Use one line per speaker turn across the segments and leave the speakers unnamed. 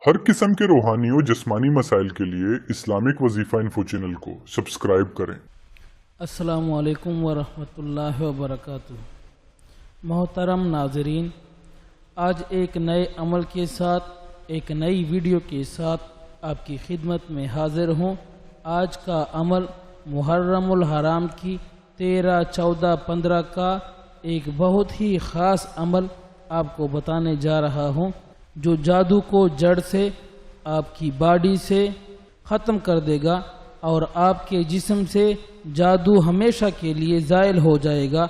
हर किस्म के रूहानी और जिस्मानी मसाइल के लिए इस्लामिक वजीफ़ा इन्फो चैनल को सब्सक्राइब करें।
अस्सलामु अलैकुम वरहमतुल्लाहि वबरकातुहू। मोहतरम नाज़रीन, आज एक नए अमल के साथ एक नई वीडियो के साथ आपकी खिदमत में हाजिर हूँ। आज का अमल मुहर्रमुल हराम की 13, 14, 15 का एक बहुत ही ख़ास अमल आपको बताने जा रहा हूँ, जो जादू को जड़ से आपकी बॉडी से ख़त्म कर देगा और आपके जिस्म से जादू हमेशा के लिए ज़ाइल हो जाएगा।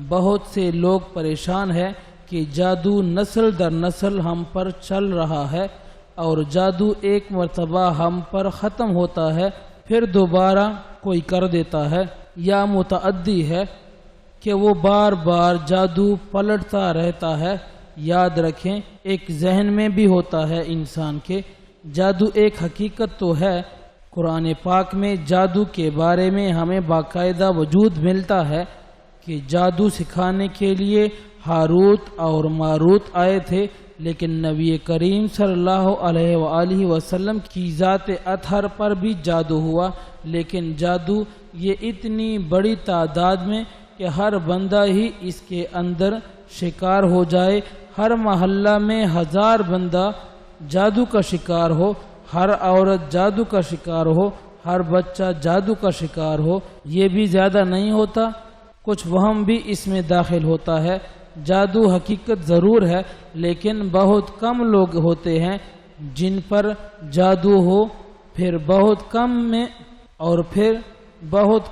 बहुत से लोग परेशान हैं कि जादू नस्ल दर नस्ल हम पर चल रहा है और जादू एक मर्तबा हम पर ख़त्म होता है, फिर दोबारा कोई कर देता है, या मुतअद्दी है कि वो बार बार जादू पलटता रहता है। याद रखें, एक जहन में भी होता है इंसान के। जादू एक हकीकत तो है। कुरान पाक में जादू के बारे में हमें बाकायदा वजूद मिलता है कि जादू सिखाने के लिए हारूत और मारूत आए थे, लेकिन नबी करीम सल्लल्लाहु अलैहि वसल्लम की ज़ात अतहर पर भी जादू हुआ। लेकिन जादू ये इतनी बड़ी तादाद में कि हर बंदा ही इसके अंदर शिकार हो जाए। हर महल्ला में 1000 बंदा जादू का शिकार हो, हर औरत जादू का शिकार हो, हर बच्चा जादू का शिकार हो। ये भी ज़्यादा नहीं होता, कुछ वहम भी इसमें दाखिल होता है। जादू हकीकत ज़रूर है, लेकिन बहुत कम लोग होते हैं जिन पर जादू हो, फिर बहुत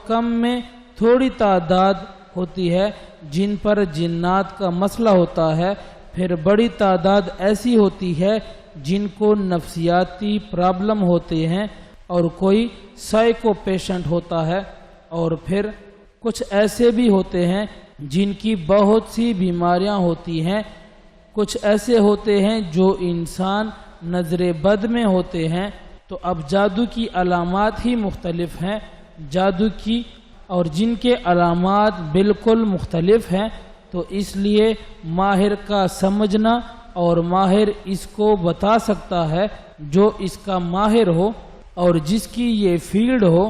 कम में थोड़ी तादाद होती है जिन पर जिन्नात का मसला होता है, फिर बड़ी तादाद ऐसी होती है जिनको नफ्सियाती प्रॉब्लम होते हैं और कोई साइको पेशेंट होता है, और फिर कुछ ऐसे भी होते हैं जिनकी बहुत सी बीमारियां होती हैं। कुछ ऐसे होते हैं जो इंसान नजरे बद में होते हैं। तो अब जादू की अलामात ही मुख्तलिफ हैं जादू की, और जिनके अलामात बिल्कुल मुख्तलिफ हैं। तो इसलिए माहिर का समझना, और माहिर इसको बता सकता है जो इसका माहिर हो और जिसकी ये फील्ड हो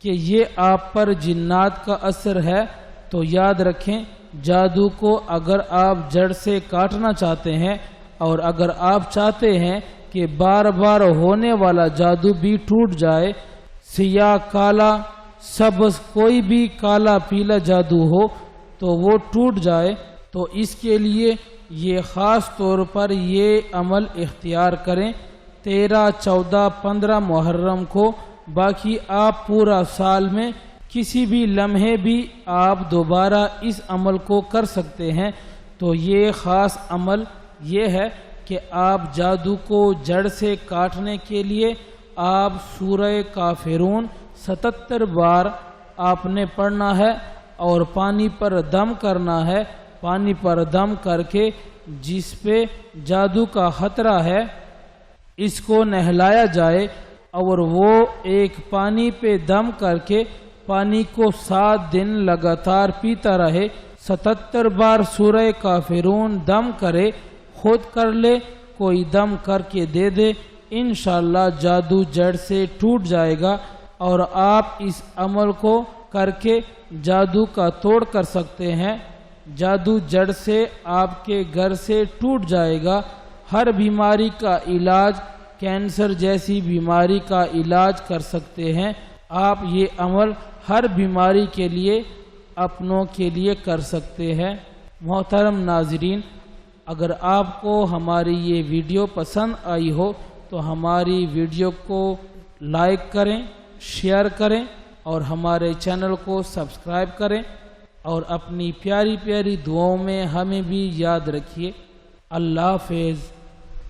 कि ये आप पर जिन्नात का असर है। तो याद रखें, जादू को अगर आप जड़ से काटना चाहते हैं, और अगर आप चाहते हैं कि बार बार होने वाला जादू भी टूट जाए, सियाह, काला, सब्ज़, कोई भी काला पीला जादू हो तो वो टूट जाए, तो इसके लिए ये ख़ास तौर पर ये अमल इख्तियार करें 13, 14, 15 मुहर्रम को। बाकी आप पूरा साल में किसी भी लम्हे भी आप दोबारा इस अमल को कर सकते हैं। तो ये ख़ास अमल ये है कि आप जादू को जड़ से काटने के लिए आप सूरह काफिरून 77 बार आपने पढ़ना है और पानी पर दम करना है। पानी पर दम करके जिस पे जादू का खतरा है इसको नहलाया जाए, और वो एक पानी पे दम करके पानी को 7 दिन लगातार पीता रहे। 77 बार सूरह काफिरून दम करे, खुद कर ले, कोई दम करके दे दे, इंशाअल्लाह जादू जड़ से टूट जाएगा। और आप इस अमल को करके जादू का तोड़ कर सकते हैं। जादू जड़ से आपके घर से टूट जाएगा। हर बीमारी का इलाज, कैंसर जैसी बीमारी का इलाज कर सकते हैं आप। ये अमल हर बीमारी के लिए, अपनों के लिए कर सकते हैं। मोहतरम नाजरीन, अगर आपको हमारी ये वीडियो पसंद आई हो तो हमारी वीडियो को लाइक करें, शेयर करें और हमारे चैनल को सब्सक्राइब करें, और अपनी प्यारी प्यारी दुआओं में हमें भी याद रखिए। अल्लाह हाफ़िज़।